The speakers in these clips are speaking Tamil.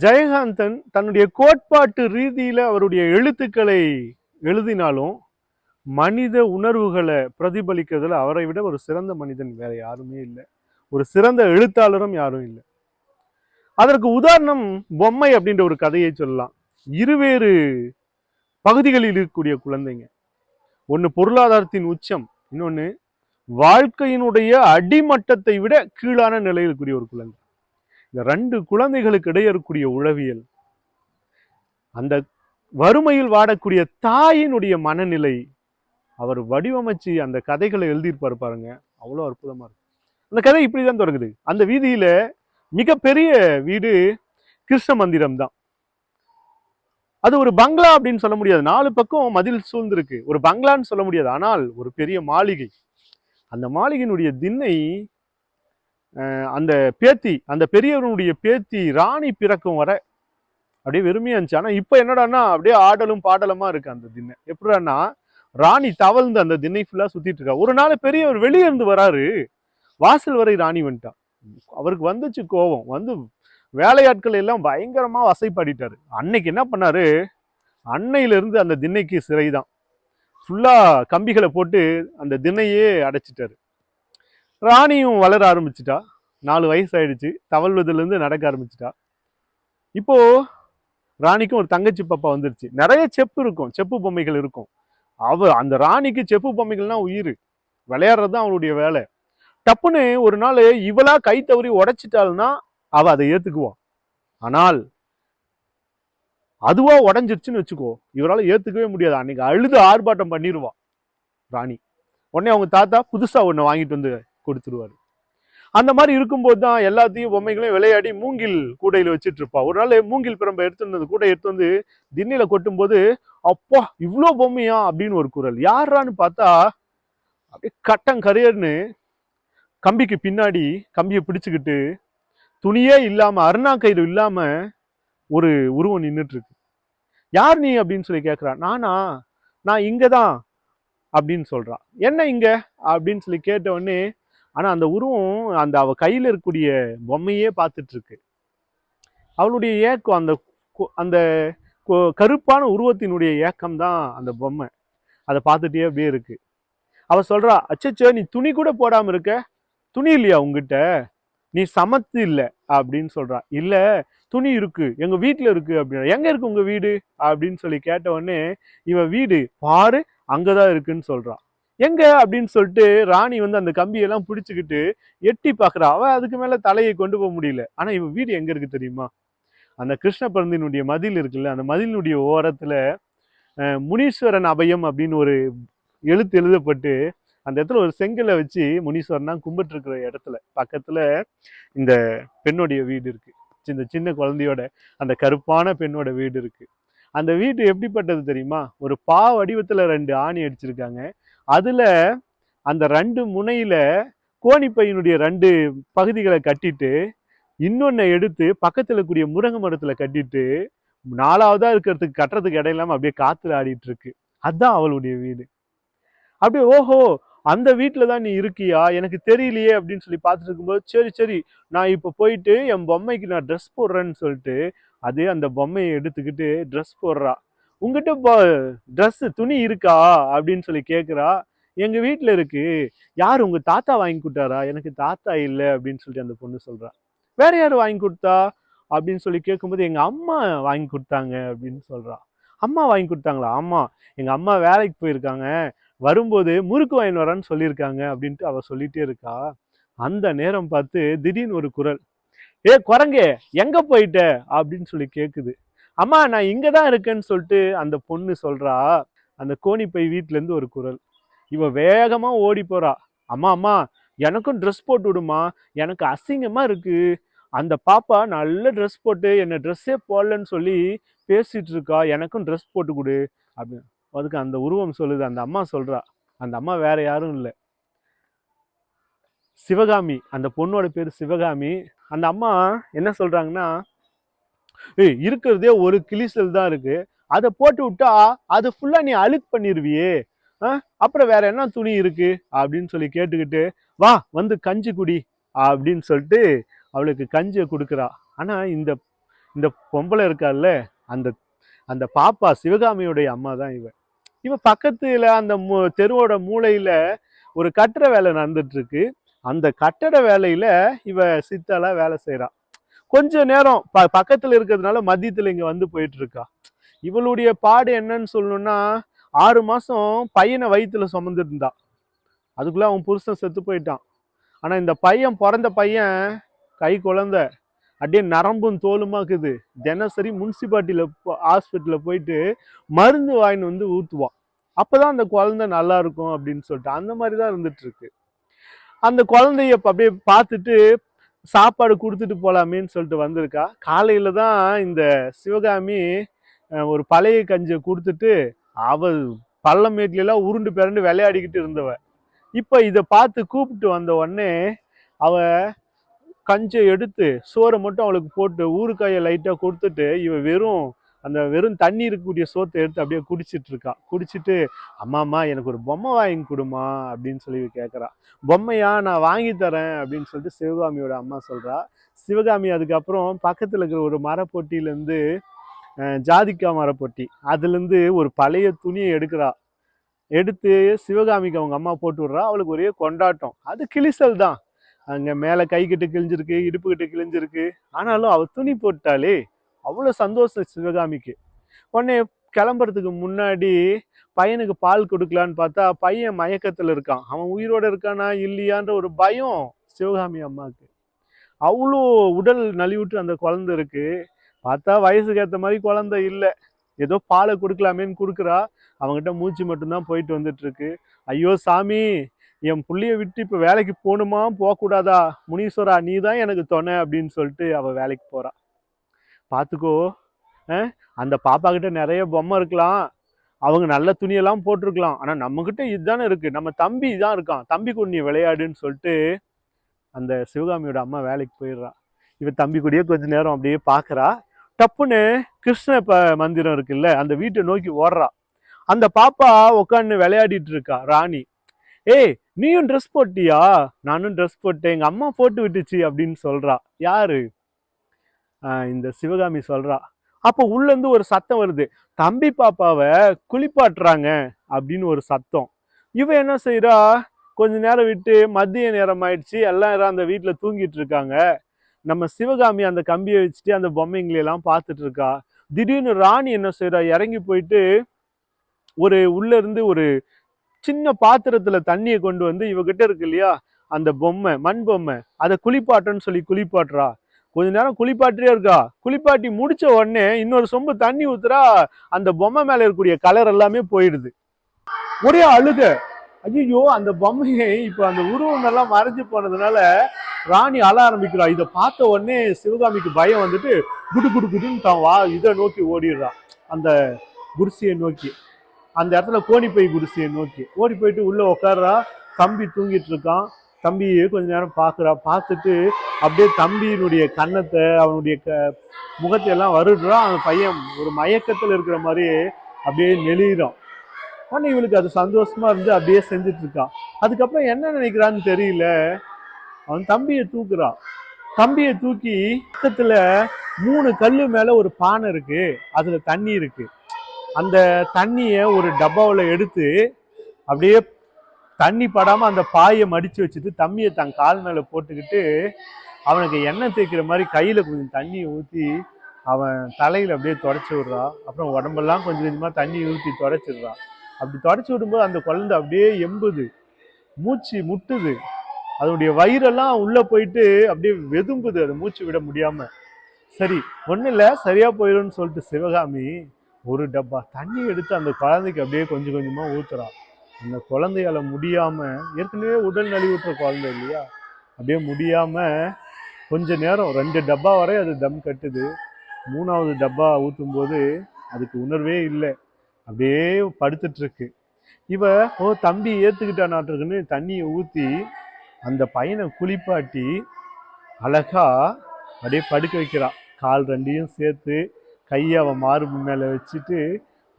ஜெயகாந்தன் தன்னுடைய கோட்பாட்டு ரீதியில அவருடைய எழுத்துக்களை எழுதினாலும் மனித உணர்வுகளை பிரதிபலிக்கிறதுல அவரை விட ஒரு சிறந்த மனிதன் வேற யாருமே இல்லை. ஒரு சிறந்த எழுத்தாளரும் யாரும் இல்லை. அதற்கு உதாரணம் பொம்மை அப்படின்ற ஒரு கதையை சொல்லலாம். இருவேறு பகுதிகளில் இருக்கக்கூடிய குழந்தைங்க, ஒன்று பொருளாதாரத்தின் உச்சம், இன்னொன்று வாழ்க்கையினுடைய அடிமட்டத்தை விட கீழான நிலையில் இருக்கக்கூடிய ஒரு குழந்தை. இந்த ரெண்டு குழந்தைகளுக்கு இடையே இருக்கக்கூடிய உளவியல், அந்த வறுமையில் வாடக்கூடிய தாயினுடைய மனநிலை, அவர் வடிவமைச்சு அந்த கதைகளை எழுதியிருப்பாரு பாருங்க, அவ்வளோ அற்புதமா இருக்கு. அந்த கதை இப்படிதான் தொடங்குது. அந்த வீதியில மிகப்பெரிய வீடு கிருஷ்ண மந்திரம் தான். அது ஒரு பங்களா அப்படின்னு சொல்ல முடியாது, 4 பக்கம் மதில் சூழ்ந்திருக்கு. ஒரு பங்களான்னு சொல்ல முடியாது, ஆனால் ஒரு பெரிய மாளிகை. அந்த மாளிகையினுடைய திண்ணை அந்த பேத்தி, அந்த பெரியவருடைய பேத்தி ராணி பிறக்கும் வர அப்படியே வெறுமையா இருந்துச்சு. ஆனா இப்ப என்னடான்னா அப்படியே ஆடலும் பாடலுமா இருக்கு அந்த திண்ணை. எப்படின்னா ராணி தவழ்ந்து அந்த திண்ணை ஃபுல்லா சுத்திட்டு இருக்கா. ஒரு நாள் பெரியவர் வெளியே இருந்து வராரு, வாசல் வரை ராணி வந்துட்டா. அவருக்கு வந்துச்சு கோபம், வந்து வேலையாட்கள் எல்லாம் பயங்கரமா வசைப்பாடிட்டாரு. அன்னைக்கு என்ன பண்ணாரு, அன்னையில இருந்து அந்த திண்ணைக்கு சிறைதான். ஃபுல்லா கம்பிகளை போட்டு அந்த திண்ணையே அடைச்சிட்டாரு. ராணியும் வளர ஆரம்பிச்சிட்டா, 4 வயசு ஆயிடுச்சு, தவழ்வதுல இருந்து நடக்க ஆரம்பிச்சிட்டா. இப்போ ராணிக்கும் ஒரு தங்கச்சி பாப்பா வந்துருச்சு. நிறைய செப்பு இருக்கும், செப்பு பொம்மைகள் இருக்கும். அந்த ராணிக்கு செப்பு பொம்மைகள்னா உயிர், விளையாடுறது தான் அவளுடைய வேலை. டப்புன்னு ஒரு நாள் இவளா கை தவறி உடைச்சிட்டாள்னா அவ அதை ஏத்துக்குவா. ஆனால் அதுவா உடஞ்சிருச்சுன்னு வச்சுக்கோ, இவரால் ஏத்துக்கவே முடியாது. அன்னைக்கு அழுது ஆர்ப்பாட்டம் பண்ணிடுவா ராணி. உடனே அவங்க தாத்தா புதுசா ஒண்ணு வாங்கிட்டு வந்து கொடுத்துருவாரு. அந்த மாதிரி இருக்கும்போது தான் எல்லாத்தையும் பொம்மைகளையும் விளையாடி மூங்கில் கூடையில வச்சுட்டு இருப்பா. ஒரு நாள் மூங்கில் பிரம்பை எடுத்து கூடை எடுத்து வந்து திண்ணில கொட்டும் போது, அப்பா இவ்வளோ பொம்மையா அப்படின்னு ஒரு குரல். யாரான்னு பார்த்தா அப்படியே கரியர்னு கம்பிக்கு பின்னாடி கம்பியை பிடிச்சுக்கிட்டு துணியே இல்லாம அருணா கயிறு இல்லாம ஒரு உருவம் நின்றுட்டு இருக்கு. யார் நீ அப்படின்னு சொல்லி கேட்கிறா. நான் இங்கதான் அப்படின்னு சொல்றான். என்ன இங்க அப்படின்னு சொல்லி கேட்ட உடனே, ஆனா அந்த உருவம் அந்த அவ கையில இருக்கக்கூடிய பொம்மையே பார்த்துட்டு இருக்கு. அவளுடைய ஏக்கம், அந்த அந்த கருப்பான உருவத்தினுடைய ஏக்கம் தான் அந்த பொம்மை. அதை பார்த்துட்டே அப்படியே இருக்கு. அவ சொல்றா, அச்சச்சோ நீ துணி கூட போடாம இருக்க, துணி இல்லையா உங்ககிட்ட, நீ சமத்து இல்ல அப்படின்னு சொல்றா. இல்ல துணி இருக்கு, எங்க வீட்டுல இருக்கு அப்படின்னா. எங்க இருக்கு உங்க வீடு அப்படின்னு சொல்லி கேட்ட உடனே, இவன் வீடு பாரு அங்கதான் இருக்குன்னு சொல்றான். எங்க அப்படின்னு சொல்லிட்டு ராணி வந்து அந்த கம்பியெல்லாம் பிடிச்சுக்கிட்டு எட்டி பாக்குறா. அவ அதுக்கு மேல தலையை கொண்டு போக முடியல. ஆனா இவன் வீடு எங்க இருக்கு தெரியுமா, அந்த கிருஷ்ண பருந்தினுடைய மதில் இருக்குல்ல, அந்த மதிலினுடைய ஓரத்துல முனீஸ்வரன் அபயம் அப்படின்னு ஒரு எழுத்து எழுதப்பட்டு அந்த இடத்துல ஒரு செங்கலை வச்சு முனீஸ்வரனா கும்பிட்டு இருக்கிற இடத்துல பக்கத்துல இந்த பெண்ணுடைய வீடு இருக்கு. இந்த சின்ன குழந்தையோட அந்த கருப்பான பெண்ணோட வீடு இருக்கு. அந்த வீடு எப்படிப்பட்டது தெரியுமா, ஒரு பா வடிவத்துல 2 ஆணி அடிச்சிருக்காங்க. அதுல அந்த 2 முனையில கோணிப்பையினுடைய 2 பகுதிகளை கட்டிட்டு, இன்னொன்னை எடுத்து பக்கத்துல கூடிய முருங்கை மரத்துல கட்டிட்டு, 4வதா இருக்கிறதுக்கு கட்டுறதுக்கு இடம் இல்லாம அப்படியே காத்துல ஆடிட்டு இருக்கு. அதுதான் அவளுடைய வீடு. அப்படியே ஓஹோ அந்த வீட்டுல தான் நீ இருக்கியா, எனக்கு தெரியலையே அப்படின்னு சொல்லி பார்த்துட்டு இருக்கும்போது, சரி சரி நான் இப்ப போயிட்டு என் பொம்மைக்கு நான் ட்ரெஸ் போடுறேன்னு சொல்லிட்டு அதே அந்த பொம்மையை எடுத்துக்கிட்டு ட்ரெஸ் போடுறா. உங்ககிட்ட ட்ரெஸ் துணி இருக்கா அப்படின்னு சொல்லி கேட்குறா. எங்க வீட்டுல இருக்கு. யார் உங்க தாத்தா வாங்கி கொடுத்தாரா, எனக்கு தாத்தா இல்லை அப்படின்னு சொல்லிட்டு அந்த பொண்ணு சொல்றா. வேற யாரு வாங்கி கொடுத்தா அப்படின்னு சொல்லி கேட்கும்போது, எங்க அம்மா வாங்கி கொடுத்தாங்க அப்படின்னு சொல்றா. அம்மா வாங்கி கொடுத்தாங்களா, ஆமா எங்க அம்மா வேலைக்கு போயிருக்காங்க, வரும்போது முறுக்கு வாங்கி வரான்னு சொல்லியிருக்காங்க அப்படின்ட்டு அவ சொல்லிட்டே இருக்கா. அந்த நேரம் பார்த்து திடீர்னு ஒரு குரல், ஏ குரங்கே எங்க போயிட்ட அப்படின்னு சொல்லி கேக்குது. அம்மா நான் இங்கதான் இருக்கேன்னு சொல்லிட்டு அந்த பொண்ணு சொல்றா. அந்த கோணிப்பை வீட்டுல இருந்து ஒரு குரல். இவ வேகமா ஓடி போறா. அம்மா அம்மா எனக்கும் ட்ரெஸ் போட்டு விடுமா, எனக்கு அசிங்கமா இருக்கு, அந்த பாப்பா நல்ல ட்ரெஸ் போட்டு என்ன ட்ரெஸ்ஸே போடலன்னு சொல்லி பேசிட்டு இருக்கா, எனக்கும் ட்ரெஸ் போட்டு கொடு அப்படின்னு. அதுக்கு அந்த உருவம் சொல்லுது, அந்த அம்மா சொல்றா. அந்த அம்மா வேற யாரும் இல்லை, சிவகாமி. அந்த பொண்ணோட பேரு சிவகாமி. அந்த அம்மா என்ன சொல்றாங்கன்னா, இருக்கிறதே ஒரு கிளிசல் தான் இருக்கு, அதை போட்டு விட்டா அதை ஃபுல்லா நீ அழுக்கு பண்ணிருவியே, அப்புறம் வேற என்ன துணி இருக்கு அப்படின்னு சொல்லி கேட்டுக்கிட்டு, வா வந்து கஞ்சி குடி அப்படின்னு சொல்லிட்டு அவளுக்கு கஞ்சியை கொடுக்குறா. ஆனா இந்த பொம்பளை இருக்கால்ல, அந்த அந்த பாப்பா சிவகாமியுடைய அம்மா தான் இவ பக்கத்துல அந்த தெருவோட மூலையில ஒரு கட்டட வேலை நடந்துட்டு இருக்கு. அந்த கட்டட வேலையில இவ சித்தாளா வேலை செய்யறா. கொஞ்ச நேரம் பக்கத்துல இருக்கிறதுனால மதியத்துல இங்க வந்து போயிட்டு இருக்கா. இவளுடைய பாடு என்னன்னு சொல்லணும்னா, 6 மாசம் பையனை வயிற்றுல சுமந்துட்டு இருந்தா. அதுக்குள்ள அவன் புருஷன் செத்து போயிட்டான். ஆனா இந்த பையன், பிறந்த பையன் கை குழந்தை, அப்படியே நரம்பும் தோலுமாக்குது. தினசரி முனிசிபாலிட்டியில ஹாஸ்பிட்டல்ல போயிட்டு மருந்து வாங்கிட்டு வந்து ஊத்துவான். அப்பதான் அந்த குழந்தை நல்லா இருக்கும் அப்படின்னு சொல்லிட்டு அந்த மாதிரிதான் இருந்துட்டு இருக்கு. அந்த குழந்தைய அப்படியே பார்த்துட்டு சாப்பாடு கொடுத்துட்டு போலாமேன்னு சொல்லிட்டு வந்திருக்கா. காலையில தான் இந்த சிவகாமி ஒரு பழைய கஞ்சியை கொடுத்துட்டு, அவ பள்ளமேட்ல எல்லாம் உருண்டு பிறண்டு விளையாடிக்கிட்டு இருந்தவ இப்ப இதை பார்த்து கூப்பிட்டு வந்த உடனே அவ கஞ்சை எடுத்து சோறை மட்டும் அவளுக்கு போட்டு ஊறுகாயை லைட்டா கொடுத்துட்டு, இவ வெறும் தண்ணி இருக்கக்கூடிய சோத்தை எடுத்து அப்படியே குடிச்சிட்டு இருக்கா. குடிச்சிட்டு, அம்மா எனக்கு ஒரு பொம்மை வாங்கி கொடுமா அப்படின்னு சொல்லி கேட்கறா. பொம்மையா, நான் வாங்கி தரேன் அப்படின்னு சொல்லிட்டு சிவகாமியோட அம்மா சொல்றா. சிவகாமி அதுக்கப்புறம் பக்கத்துல இருக்கிற ஒரு மரப்பொட்டியில இருந்து, ஜாதிக்காய் மரப்பொட்டி, அதுல இருந்து ஒரு பழைய துணியை எடுக்கிறா. எடுத்து சிவகாமிக்கு அவங்க அம்மா போட்டு விடுறா. அவளுக்கு ஒரே கொண்டாட்டம். அது கிழிசல் தான், அங்க மேல கை கிட்ட கிழிஞ்சிருக்கு, இடுப்பு கிட்ட கிழிஞ்சிருக்கு. ஆனாலும் அவ துணி போட்டாலே அவ்வளவு சந்தோஷம் சிவகாமிக்கு. உடனே கிளம்புறதுக்கு முன்னாடி பையனுக்கு பால் கொடுக்கலான்னு பார்த்தா பையன் மயக்கத்துல இருக்கான். அவன் உயிரோட இருக்கானா இல்லையான்ற ஒரு பயம் சிவகாமி அம்மாவுக்கு. அவ்வளோ உடல் நலிவுற்று அந்த குழந்தை இருக்கு. பார்த்தா வயசுக்கு ஏற்ற மாதிரி குழந்தை இல்லை. ஏதோ பாலை கொடுக்கலாமேன்னு கொடுக்குறா. அவங்ககிட்ட மூச்சு மட்டும்தான் போயிட்டு வந்துட்டு இருக்கு. ஐயோ சாமி, என் புள்ளைய விட்டு இப்ப வேலைக்கு போகணுமா போகக்கூடாதா, முனீஸ்வரா நீ தான் எனக்கு துணை அப்படின்னு சொல்லிட்டு அவ வேலைக்கு போறா. பார்த்துக்கோ, அந்த பாப்பா கிட்ட நிறைய பொம்மை இருக்கலாம், அவங்க நல்ல துணியெல்லாம் போட்டிருக்கலாம், ஆனா நம்ம கிட்ட இதுதானே இருக்கு, நம்ம தம்பி தான் இருக்கான், தம்பி கூட நீ விளையாடுன்னு சொல்லிட்டு அந்த சிவகாமியோட அம்மா வேலைக்கு போயிடுறா. இவ தம்பி கூடயே கொஞ்ச நேரம் அப்படியே பாக்குறா. டப்புன்னு கிருஷ்ண மந்திரம் இருக்குல்ல, அந்த வீட்டை நோக்கி ஓடுறா. அந்த பாப்பா உட்காந்து விளையாடிட்டு இருக்கா ராணி. ஏய், நீயும் ட்ரெஸ் போட்டியா? நானும் ட்ரெஸ் போட்டேன், எங்க அம்மா போட்டு விட்டுச்சு அப்படின்னு சொல்றா. யாரு? இந்த சிவகாமி சொல்றா. அப்போ உள்ள இருந்து ஒரு சத்தம் வருது, தம்பி பாப்பாவை குளிப்பாட்டுறாங்க அப்படின்னு ஒரு சத்தம். இவ என்ன செய்யறா, கொஞ்ச நேரம் விட்டு மதிய நேரம் ஆயிடுச்சு, எல்லாரும் அந்த வீட்டுல தூங்கிட்டு இருக்காங்க. நம்ம சிவகாமி அந்த கம்பியை வச்சுட்டு அந்த பொம்மைங்களை எல்லாம் பார்த்துட்டு இருக்கா. திடீர்னு ராணி என்ன செய்யறா, இறங்கி போயிட்டு உள்ள இருந்து ஒரு சின்ன பாத்திரத்துல தண்ணியை கொண்டு வந்து இவகிட்ட இருக்கு இல்லையா அந்த பொம்மை, மண் பொம்மை, அதை குளிப்பாட்டுன்னு சொல்லி குளிப்பாட்டுறா. கொஞ்ச நேரம் குளிப்பாட்டியே இருக்கா. குளிப்பாட்டி முடிச்ச உடனே இன்னொரு சொம்பு தண்ணி ஊத்துறா. அந்த பொம்மை மேல இருக்கக்கூடிய கலர் எல்லாமே போயிடுது. ஒரே அழுக. ஐயோ, அந்த பொம்மையை இப்ப அந்த உருவம் எல்லாம் மறைஞ்சு போனதுனால ராணி அழ ஆரம்பிக்கிறா. இதை பார்த்த உடனே சிவகாமிக்கு பயம் வந்துட்டு குடு குடு குடுன்னு தான் இதை நோக்கி ஓடிடுறா, அந்த குடிசையை நோக்கி. அந்த இடத்துல கோணிப்பை குடிசையை நோக்கி ஓடி போயிட்டு உள்ள உட்கார்றா. தம்பி தூங்கிட்டு இருக்கான். தம்பியை கொஞ்ச நேரம் பாக்குறா. பார்த்துட்டு அப்படியே தம்பியினுடைய கன்னத்தை, அவனுடைய முகத்தை எல்லாம் வருடுறான். அந்த பையன் ஒரு மயக்கத்துல இருக்கிற மாதிரி அப்படியே நெளிறான். ஆனா இவளுக்கு அது சந்தோஷமா இருந்து அப்படியே செஞ்சுட்டு இருக்கான். அதுக்கப்புறம் என்ன நினைக்கிறான்னு தெரியல, அவன் தம்பியை தூக்குறான். தம்பியை தூக்கி பக்கத்துல 3 கல்லு மேல ஒரு பானை இருக்கு, அதுல தண்ணி இருக்கு. அந்த தண்ணிய ஒரு டப்பாவில் எடுத்து அப்படியே தண்ணி படாம அந்த பாயை மடிச்சு வச்சுட்டு தம்பியை தன் கால் மேல போட்டுக்கிட்டு அவனுக்கு எண்ணெய் தேய்க்கிற மாதிரி கையில கொஞ்சம் தண்ணியை ஊற்றி அவன் தலையில அப்படியே தொடச்சி விடுறா. அப்புறம் உடம்பெல்லாம் கொஞ்சம் கொஞ்சமா தண்ணி ஊற்றி தொடச்சிடுறா. அப்படி தொடச்சி விடும்போது அந்த குழந்தை அப்படியே எம்புது, மூச்சு முட்டுது, அதனுடைய வயிறெல்லாம் உள்ள போயிட்டு அப்படியே வெதும்புது, அது மூச்சு விட முடியாம. சரி, ஒன்றும் இல்லை, சரியா போயிடும்னு சொல்லிட்டு சிவகாமி ஒரு டப்பா தண்ணி எடுத்து அந்த குழந்தைக்கு அப்படியே கொஞ்சம் கொஞ்சமா ஊத்துறா. அந்த குழந்தையால முடியாம, ஏற்கனவே உடல் நலிவுற்ற குழந்தை இல்லையா, அப்படியே முடியாம கொஞ்ச நேரம் 2 டப்பா வரை அது தம் கட்டுது. 3வது டப்பா ஊற்றும் போது அதுக்கு உணர்வே இல்லை, அப்படியே படுத்துட்டு இருக்கு. இவ தம்பி ஏத்துக்கிட்டானாட்டிருக்குன்னு தண்ணியை ஊத்தி அந்த பையனை குளிப்பாட்டி அழகா அப்படியே படுக்க வைக்கிறா. கால் 2யும் சேர்த்து கையை அவன் மார்பு மேல வச்சுட்டு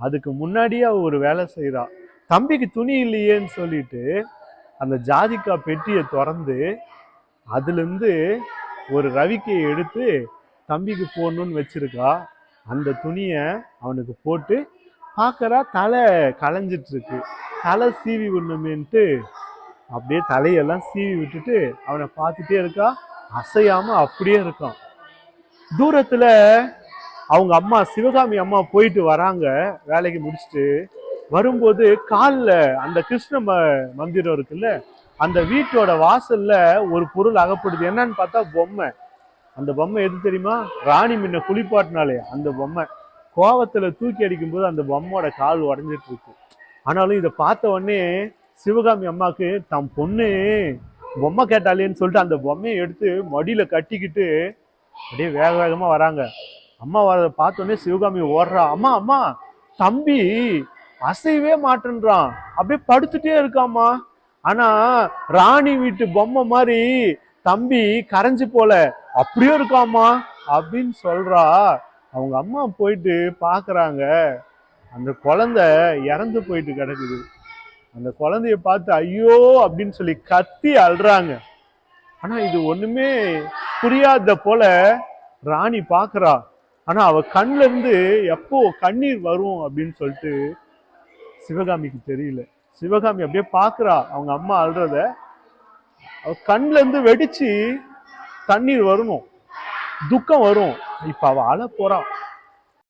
அதுக்கு முன்னாடியே அவ ஒரு வேலை செய்யறா. தம்பிக்கு துணி இல்லையேன்னு சொல்லிட்டு அந்த ஜாதிக்காய் பெட்டியை திறந்து அதுல இருந்து ஒரு ரவிக்கையை எடுத்து தம்பிக்கு போடணும்னு வச்சிருக்கா. அந்த துணியை அவனுக்கு போட்டு பார்க்கறா, தலை களைஞ்சிட்டு இருக்கு. தலை சீவி விடணுமேன்ட்டு அப்படியே தலையெல்லாம் சீவி விட்டுட்டு அவனை பார்த்துட்டே இருக்கா. அசையாம அப்படியே இருக்கான். தூரத்துல அவங்க அம்மா, சிவகாமி அம்மா போயிட்டு வராங்க வேலைக்கு முடிச்சுட்டு. வரும்போது காலில் அந்த கிருஷ்ண மந்திரம் இருக்குல்ல, அந்த வீட்டோட வாசல்ல ஒரு பொருள் அகப்படுது. என்னன்னு பார்த்தா பொம்மை. அந்த பொம்மை எது தெரியுமா? ராணி முன்ன குளிப்பாட்டினாலே அந்த பொம்மை. கோவத்துல தூக்கி அடிக்கும் போது அந்த பொம்மையோட கால் உடஞ்சிட்டு இருக்கு. ஆனாலும் இதை பார்த்த உடனே சிவகாமி அம்மாவுக்கு தம் பொண்ணு பொம்மை கேட்டாலேன்னு சொல்லிட்டு அந்த பொம்மையை எடுத்து மடியில கட்டிக்கிட்டு அப்படியே வேக வேகமா வராங்க. அம்மா வர பார்த்தோன்னே சிவகாமி ஓடுறா. அம்மா அம்மா, தம்பி அசைவே மாட்டேன்றான், அப்படியே படுத்துட்டே இருக்காமா. ஆனா ராணி வீட்டு பொம்மை மாதிரி தம்பி கரைஞ்சு போல அப்படியே இருக்காமா அப்படின்னு சொல்றா. அவங்க அம்மா போயிட்டு பாக்குறாங்க, அந்த குழந்தை இறந்து போயிட்டு கிடக்குது. அந்த குழந்தைய பார்த்து ஐயோ அப்படின்னு சொல்லி கத்தி அழுறாங்க. ஆனா இது ஒண்ணுமே புரியாத போல ராணி பாக்குறா. ஆனா அவ கண்ல இருந்து எப்போ கண்ணீர் வரும் அப்படின்னு சொல்லிட்டு சிவகாமிக்கு தெரியல. சிவகாமி அப்படியே பாக்குறா அவங்க அம்மா அழுறத. அவ கண்ல இருந்து வெடிச்சு தண்ணீர் வரணும், துக்கம் வரும். இப்ப அவ அழ போறா.